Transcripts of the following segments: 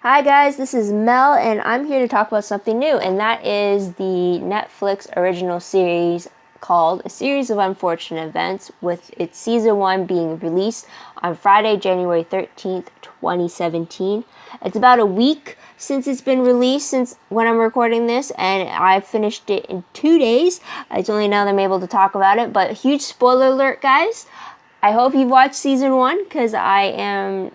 Hi guys, this is Mel and I'm here to talk about something new, and that is the Netflix original series called A Series of Unfortunate Events, with its season 1 being released on Friday, January 13th, 2017. It's about a week since it's been released, since when I'm recording this, and I finished it in 2 days. It's only now that I'm able to talk about it, but huge spoiler alert, guys. I hope you've watched season 1, because I am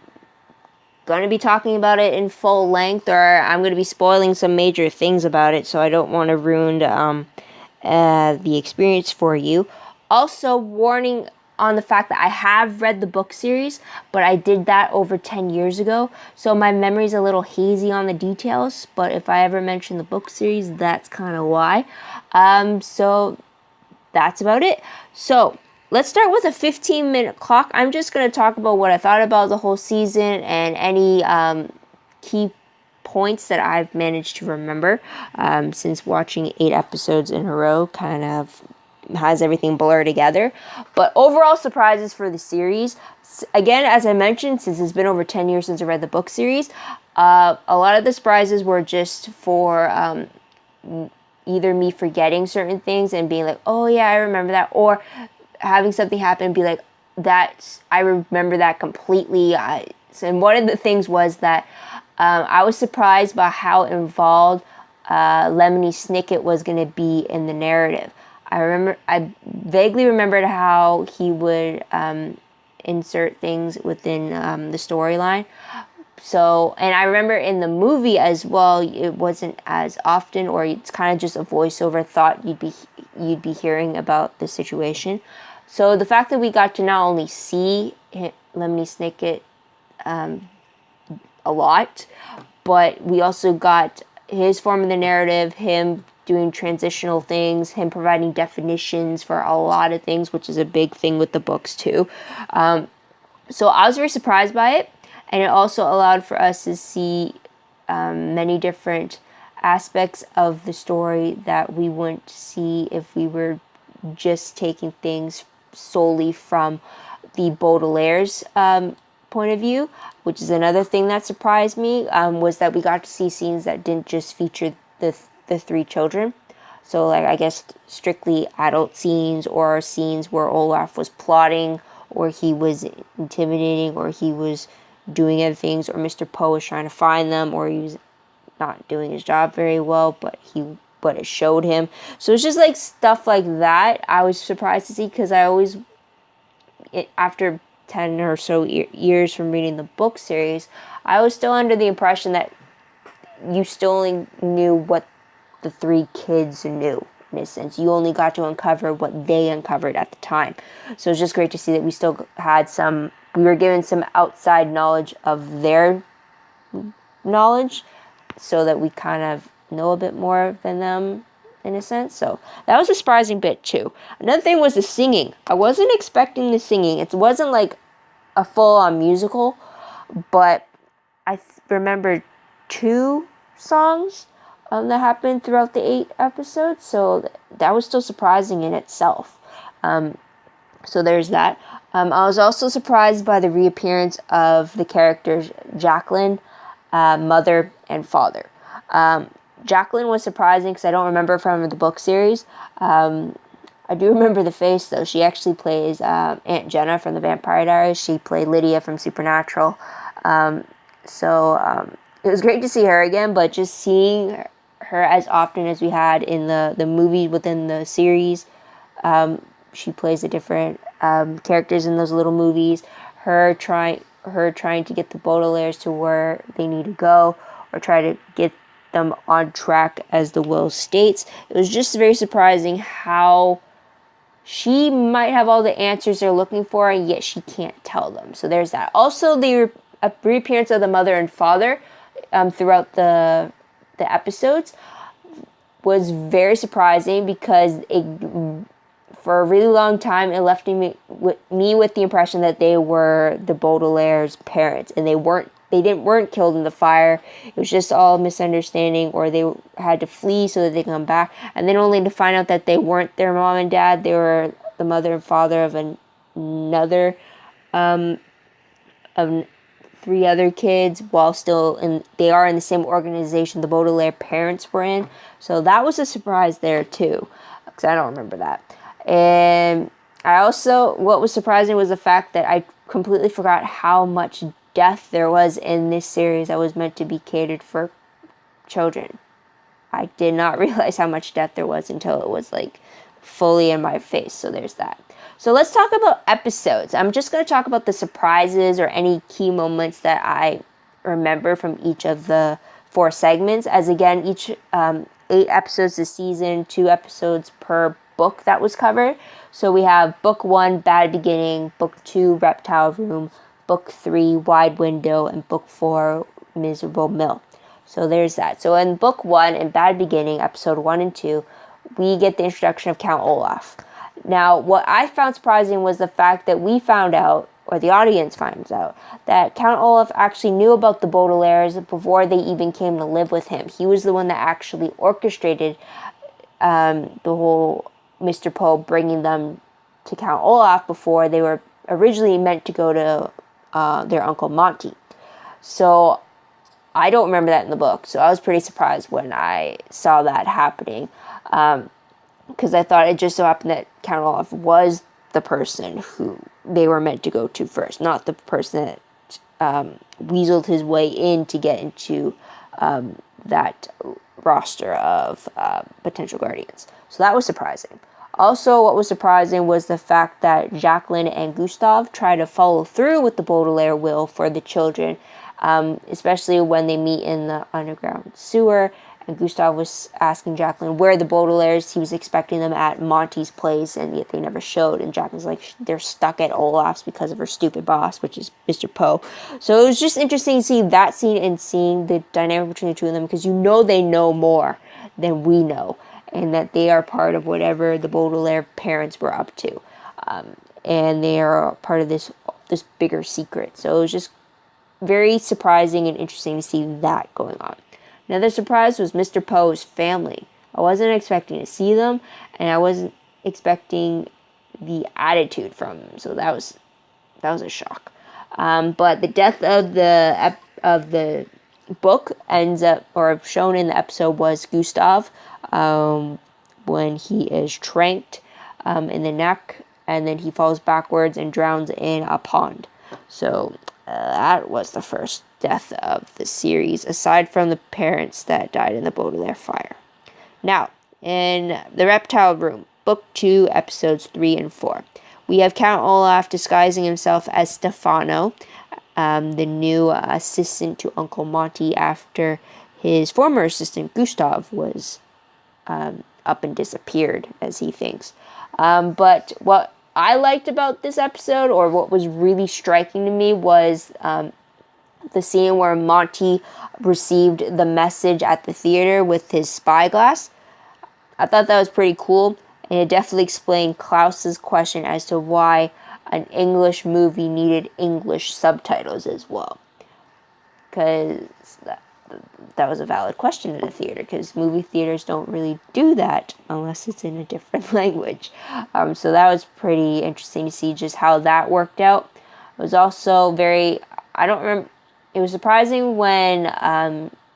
going to be talking about it in full length, or I'm going to be spoiling some major things about it, so I don't want to ruin the experience for you. Also, warning on the fact that I have read the book series, but I did that over 10 years ago, so my memory's a little hazy on the details, but if I ever mention the book series, that's kind of why. So that's about it. So let's start with a 15-minute clock. I'm just going to talk about what I thought about the whole season and any key points that I've managed to remember, since watching 8 episodes in a row kind of has everything blurred together. But overall surprises for the series. Again, as I mentioned, since it's been over 10 years since I read the book series, a lot of the surprises were just for either me forgetting certain things and being like, oh yeah, I remember that, or having something happen and be like, I remember that completely. And one of the things was that I was surprised by how involved Lemony Snicket was going to be in the narrative. I vaguely remembered how he would insert things within the storyline. So, and I remember in the movie as well, it wasn't as often, or it's kind of just a voiceover thought you'd be hearing about the situation. So the fact that we got to not only see Lemony Snicket a lot, but we also got his form of the narrative, him doing transitional things, him providing definitions for a lot of things, which is a big thing with the books too. So I was very surprised by it, and it also allowed for us to see many different aspects of the story that we wouldn't see if we were just taking things solely from the Baudelaire's point of view, which is another thing that surprised me, was that we got to see scenes that didn't just feature the 3 children. So, like, I guess strictly adult scenes, or scenes where Olaf was plotting, or he was intimidating, or he was doing other things, or Mr. Poe was trying to find them, or he was not doing his job very well, but it showed him. So it's just like stuff like that I was surprised to see, because I always, after 10 or so years from reading the book series, I was still under the impression that you still only knew what the 3 kids knew. In a sense, you only got to uncover what they uncovered at the time. So it's just great to see that we still had we were given some outside knowledge of their knowledge, so that we kind of know a bit more than them, in a sense. So that was a surprising bit too. Another thing was the singing. I wasn't expecting the singing. It wasn't like a full-on musical, but I remember 2 songs that happened throughout the 8 episodes, so that was still surprising in itself. So there's that. I was also surprised by the reappearance of the characters Jacqueline, mother, and father. Jacqueline was surprising because I don't remember from the book series. I do remember the face, though. She actually plays Aunt Jenna from the Vampire Diaries. She played Lydia from Supernatural. So it was great to see her again, but just seeing her as often as we had in the movie within the series. She plays the different characters in those little movies. Her trying to get the Baudelaires to where they need to go, or try to get them on track as the will states. It was just very surprising how she might have all the answers they're looking for, and yet she can't tell them. So there's that. Also, the reappearance of the mother and father throughout the episodes was very surprising, because for a really long time it left me with the impression that they were the Baudelaire's parents, and they weren't killed in the fire. It was just all misunderstanding, or they had to flee so that they could come back, and then only to find out that they weren't their mom and dad. They were the mother and father of another 3 other kids while they are in the same organization the Baudelaire parents were in. So that was a surprise there too, because I don't remember that. And what was surprising was the fact that I completely forgot how much death there was in this series that was meant to be catered for children. I did not realize how much death there was until it was like fully in my face. So there's that. So let's talk about episodes. I'm just going to talk about the surprises or any key moments that I remember from each of the 4 segments. As again, each 8 episodes this season, 2 episodes per book that was covered. So we have book 1, Bad Beginning, book 2, Reptile Room, book 3, Wide Window, and book 4, Miserable Mill. So there's that. So in book 1, in Bad Beginning, episode 1 and 2, we get the introduction of Count Olaf. Now, what I found surprising was the fact that we found out, or the audience finds out, that Count Olaf actually knew about the Baudelaires before they even came to live with him. He was the one that actually orchestrated the whole Mr. Poe bringing them to Count Olaf before they were originally meant to go to their Uncle Monty. So I don't remember that in the book, so I was pretty surprised when I saw that happening, because I thought it just so happened that Count Olaf was the person who they were meant to go to first, not the person that weaseled his way in to get into that roster of potential guardians. So that was surprising. Also, what was surprising was the fact that Jacqueline and Gustave try to follow through with the Baudelaire will for the children, especially when they meet in the underground sewer. And Gustave was asking Jacqueline where the Baudelaires. He was expecting them at Monty's place, and yet they never showed. And Jacqueline's like, they're stuck at Olaf's because of her stupid boss, which is Mr. Poe. So it was just interesting to see that scene and seeing the dynamic between the two of them, because you know they know more than we know, and that they are part of whatever the Baudelaire parents were up to. And they are part of this bigger secret. So it was just very surprising and interesting to see that going on. Another surprise was Mr. Poe's family. I wasn't expecting to see them, and I wasn't expecting the attitude from them. So that was a shock. But the death of the book ends up, or shown in the episode, was Gustave, when he is tranked in the neck, and then he falls backwards and drowns in a pond. So that was the first death of the series, aside from the parents that died in the Baudelaire fire. Now, in the Reptile Room, Book 2, Episodes 3 and 4, we have Count Olaf disguising himself as Stefano, the new assistant to Uncle Monty after his former assistant, Gustave, was up and disappeared, as he thinks. But what I liked about this episode, or what was really striking to me, was the scene where Monty received the message at the theater with his spyglass. I thought that was pretty cool, and it definitely explained Klaus's question as to why an English movie needed English subtitles as well. Because that was a valid question in the theater, because movie theaters don't really do that unless it's in a different language. So that was pretty interesting to see just how that worked out. It was also it was surprising when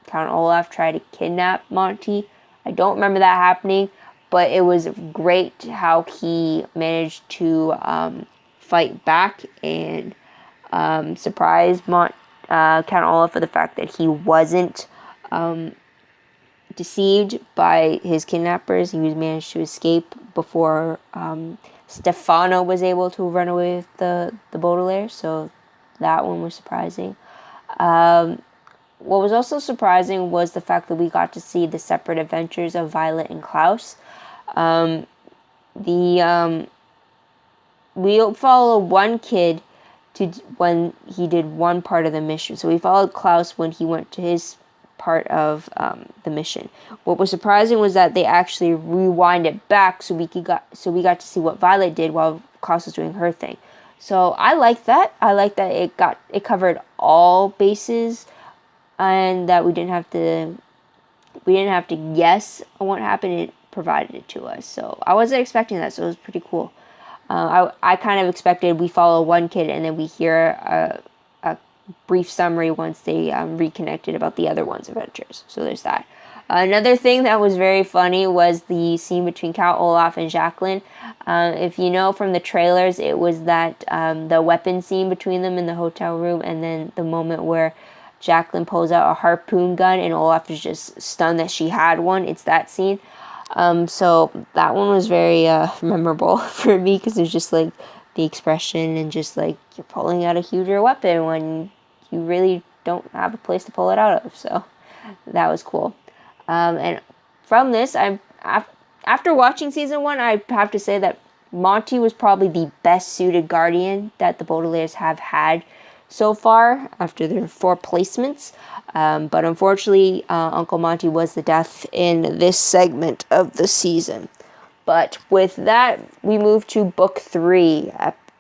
Count Olaf tried to kidnap Monty. I don't remember that happening, but it was great how he managed to fight back and surprise Count Olaf for the fact that he wasn't deceived by his kidnappers. He managed to escape before Stefano was able to run away with the Baudelaire. So that one was surprising. What was also surprising was the fact that we got to see the separate adventures of Violet and Klaus. We follow one kid when he did one part of the mission. So we followed Klaus when he went to his part of the mission. What was surprising was that they actually rewind it back so we got to see what Violet did while Klaus was doing her thing. So I like that. I like that it covered all bases, and that we didn't have to guess on what happened. It provided it to us. So I wasn't expecting that. So it was pretty cool. I kind of expected we follow one kid and then we hear a brief summary once they reconnected about the other one's adventures. So there's that. Another thing that was very funny was the scene between Count Olaf and Jacqueline. If you know from the trailers, it was that the weapon scene between them in the hotel room, and then the moment where Jacqueline pulls out a harpoon gun and Olaf is just stunned that she had one. It's that scene. So that one was very memorable for me, because it was just like the expression and just like you're pulling out a huger weapon when you really don't have a place to pull it out of. So that was cool. And from this, after watching season 1, I have to say that Monty was probably the best suited guardian that the Baudelaires have had so far after their 4 placements. But unfortunately, Uncle Monty was the death in this segment of the season. But with that, we move to book 3,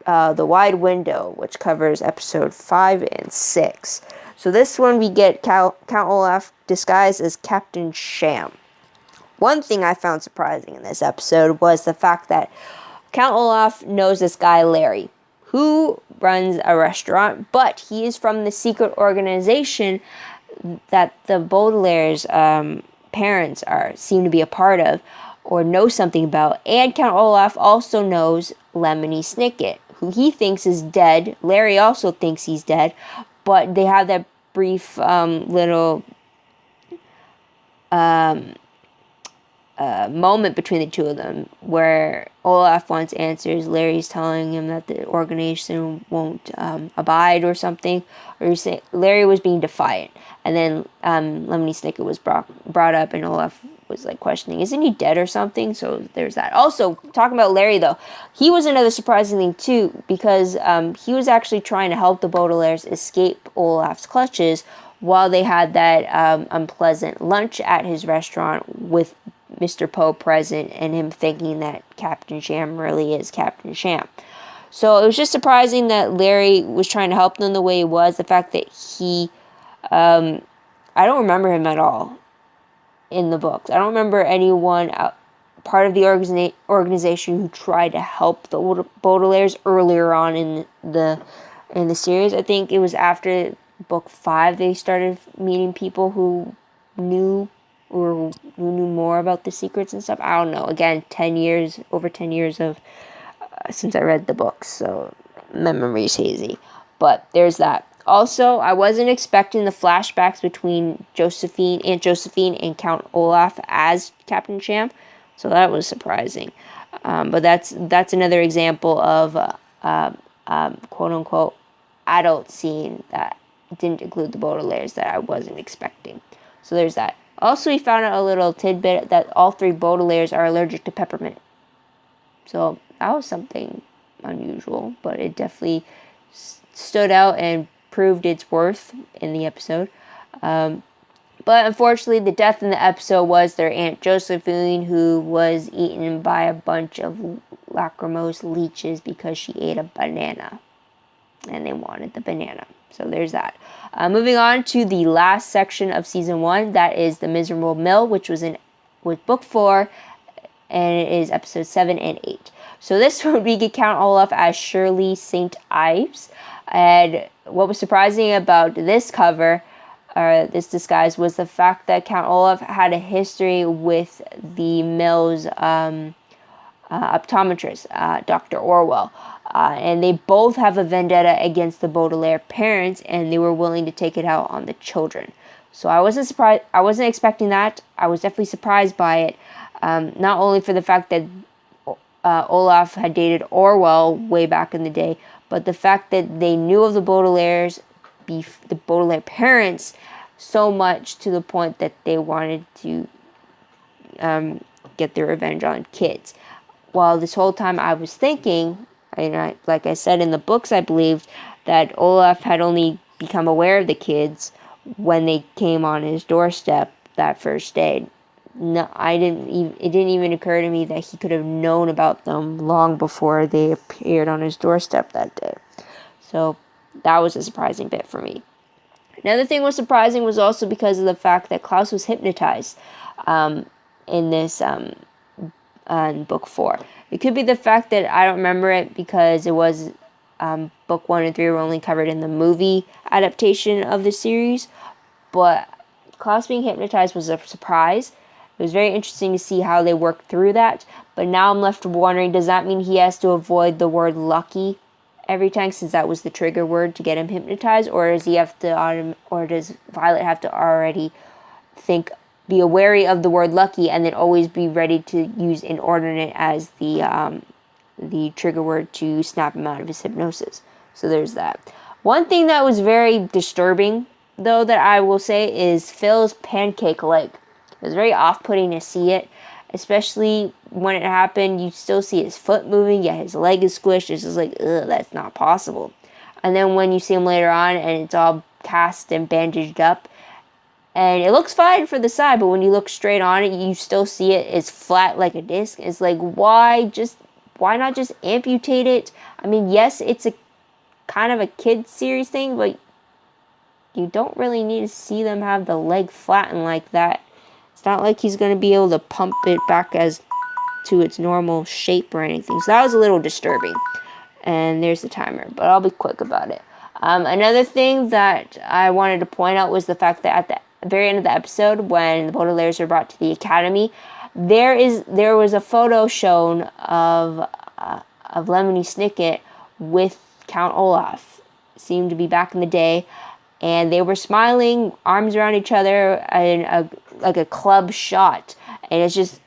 The Wide Window, which covers episode 5 and 6. So this one we get Count Olaf disguised as Captain Sham. One thing I found surprising in this episode was the fact that Count Olaf knows this guy Larry, who runs a restaurant, but he is from the secret organization that the Baudelaire's parents seem to be a part of or know something about. And Count Olaf also knows Lemony Snicket, who he thinks is dead. Larry also thinks he's dead, but they have that brief little moment between the two of them where Olaf wants answers. Larry's telling him that the organization won't abide or something, or Larry was being defiant, and then Lemony Snicket was brought up, and Olaf was like questioning, isn't he dead or something? So there's that. Also, talking about Larry though, he was another surprising thing too, because he was actually trying to help the Baudelaires escape Olaf's clutches while they had that unpleasant lunch at his restaurant with Mr. Poe present, and him thinking that Captain Sham really is Captain Sham. So it was just surprising that Larry was trying to help them the way he was. The fact that he, I don't remember him at all in the books. I don't remember anyone part of the organization who tried to help the Baudelaires earlier on in the series. I think it was after book 5 they started meeting people who knew more about the secrets and stuff. I don't know. Again, over 10 years of since I read the books, so my memory's hazy. But there's that. Also, I wasn't expecting the flashbacks between Aunt Josephine and Count Olaf as Captain Sham, so that was surprising. But that's another example of quote unquote adult scene that didn't include the Baudelaires that I wasn't expecting. So there's that. Also, we found out a little tidbit that all 3 Baudelaires are allergic to peppermint. So that was something unusual, but it definitely stood out and proved its worth in the episode. But unfortunately, the death in the episode was their Aunt Josephine, who was eaten by a bunch of lachrymose leeches because she ate a banana. And they wanted the banana. So there's that. Moving on to the last section of season 1, that is The Miserable Mill, which was with book 4, and it is episodes 7 and 8. So this one we could Count Olaf as Shirley St. Ives. And what was surprising about this cover, this disguise, was the fact that Count Olaf had a history with the mill's optometrist, Dr. Orwell. And they both have a vendetta against the Baudelaire parents, and they were willing to take it out on the children. So I wasn't surprised. I wasn't expecting that. I was definitely surprised by it. Not only for the fact that Olaf had dated Orwell way back in the day, but the fact that they knew of the Baudelaires, the Baudelaire parents, so much to the point that they wanted to get their revenge on kids. While this whole time I was thinking, like I said in the books, I believed that Olaf had only become aware of the kids when they came on his doorstep that first day. No, it didn't even occur to me that he could have known about them long before they appeared on his doorstep that day. So that was a surprising bit for me. Another thing was surprising was also because of the fact that Klaus was hypnotized in this in book 4. It could be the fact that I don't remember it because it was Book 1 and 3 were only covered in the movie adaptation of the series. But Klaus being hypnotized was a surprise. It was very interesting to see how they worked through that. But now I'm left wondering, does that mean he has to avoid the word lucky every time, since that was the trigger word to get him hypnotized? Or does he have to, or does Violet have to already be wary of the word lucky and then always be ready to use inordinate as the trigger word to snap him out of his hypnosis? So there's that. One thing that was very disturbing, though, that I will say, is Phil's pancake leg. It was very off-putting to see it, especially when it happened. You still see his foot moving, yet his leg is squished. It's just like, ugh, that's not possible. And then when you see him later on and it's all cast and bandaged up, and it looks fine for the side, but when you look straight on it, you still see it's flat like a disc. It's like, why not just amputate it? I mean, yes, it's a kind of a kid series thing, but you don't really need to see them have the leg flattened like that. It's not like he's going to be able to pump it back as to its normal shape or anything. So that was a little disturbing. And there's the timer, but I'll be quick about it. Another thing that I wanted to point out was the fact that at the very end of the episode, when the Baudelaires were brought to the academy, there was a photo shown of Lemony Snicket with Count Olaf. Seemed to be back in the day. And they were smiling, arms around each other, in like a club shot. And it's just,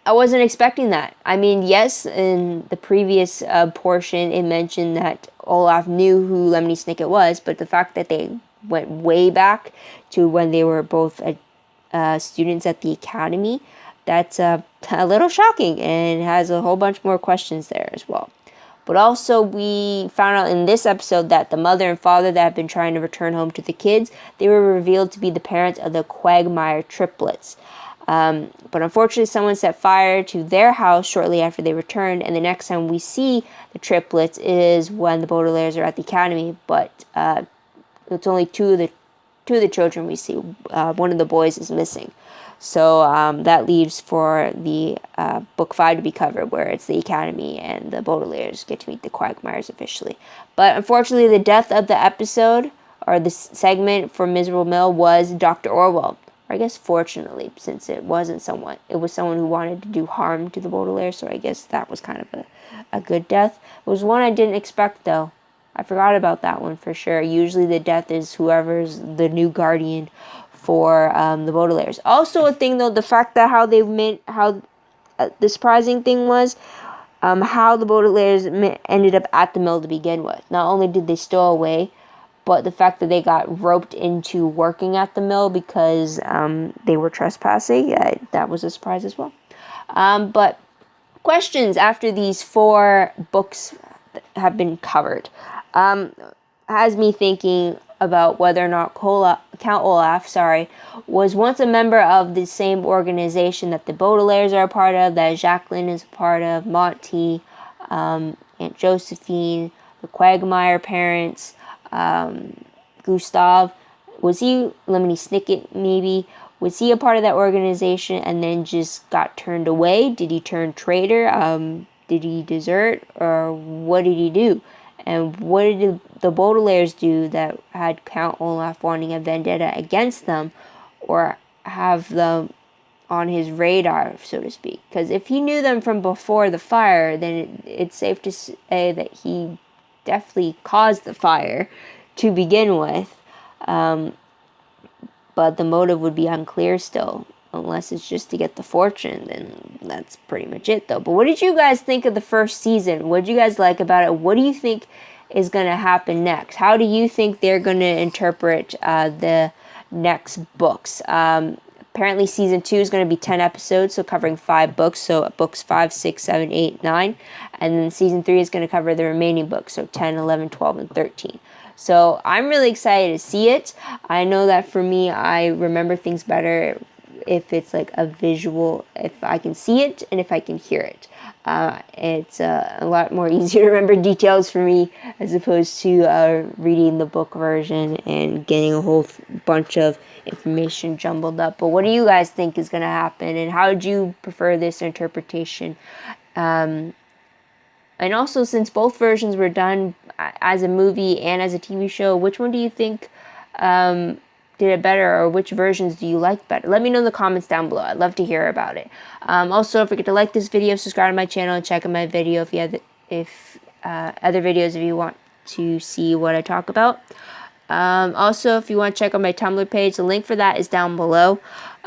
I wasn't expecting that. I mean, yes, in the previous portion, it mentioned that Olaf knew who Lemony Snicket was, but the fact that they went way back to when they were both students at the academy, that's a little shocking, and has a whole bunch more questions there as well. But also, we found out in this episode that the mother and father that have been trying to return home to the kids, they were revealed to be the parents of the Quagmire triplets. But unfortunately, someone set fire to their house shortly after they returned, and the next time we see the triplets is when the Baudelaires are at the academy. But it's only two of the children we see. One of the boys is missing. So that leaves for the book 5 to be covered, where it's the academy and the Baudelaires get to meet the Quagmires officially. But unfortunately, the death of the episode, or the segment for Miserable Mill, was Dr. Orwell. Or I guess fortunately, since it was someone who wanted to do harm to the Baudelaires, so I guess that was kind of a good death. It was one I didn't expect, though. I forgot about that one for sure. Usually the death is whoever's the new guardian for the Baudelaires. Also a thing, though, the fact that the surprising thing was how the Baudelaires ended up at the mill to begin with. Not only did they stow away, but the fact that they got roped into working at the mill because they were trespassing, that was a surprise as well. But questions after these 4 books have been covered has me thinking about whether or not Count Olaf, was once a member of the same organization that the Baudelaires are a part of, that Jacqueline is a part of, Monty, Aunt Josephine, the Quagmire parents, Gustav. Was he Lemony Snicket, maybe? Was he a part of that organization and then just got turned away? Did he turn traitor? Did he desert? Or what did he do? And what did the Baudelaires do that had Count Olaf wanting a vendetta against them, or have them on his radar, so to speak? Because if he knew them from before the fire, then it's safe to say that he definitely caused the fire to begin with. But the motive would be unclear still. Unless it's just to get the fortune, then that's pretty much it, though. But what did you guys think of the first season? What did you guys like about it? What do you think is going to happen next? How do you think they're going to interpret the next books? Apparently, season 2 is going to be 10 episodes, so covering 5 books. So books 5, 6, 7, 8, 9. And then season 3 is going to cover the remaining books, so 10, 11, 12, and 13. So I'm really excited to see it. I know that for me, I remember things better if it's like a visual, if I can see it and if I can hear it. It's a lot more easier to remember details for me as opposed to reading the book version and getting a whole bunch of information jumbled up. But what do you guys think is going to happen, and how do you prefer this interpretation? And also, since both versions were done as a movie and as a TV show, which one do you think did it better, or which versions do you like better? Let me know in the comments down below. I'd love to hear about it. Also, don't forget to like this video, subscribe to my channel, and check out my video if you have other videos if you want to see what I talk about. Also, if you want to check out my Tumblr page, the link for that is down below.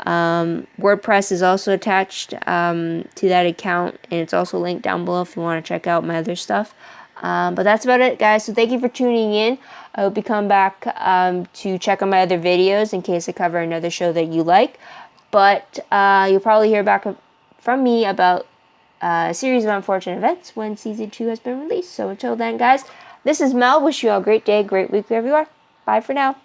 WordPress is also attached to that account, and it's also linked down below if you want to check out my other stuff. But that's about it, guys. So thank you for tuning in. I hope you come back to check out my other videos in case I cover another show that you like. But you'll probably hear back from me about a series of unfortunate events when Season 2 has been released. So until then, guys, this is Mel. Wish you all a great day, great week wherever you are. Bye for now.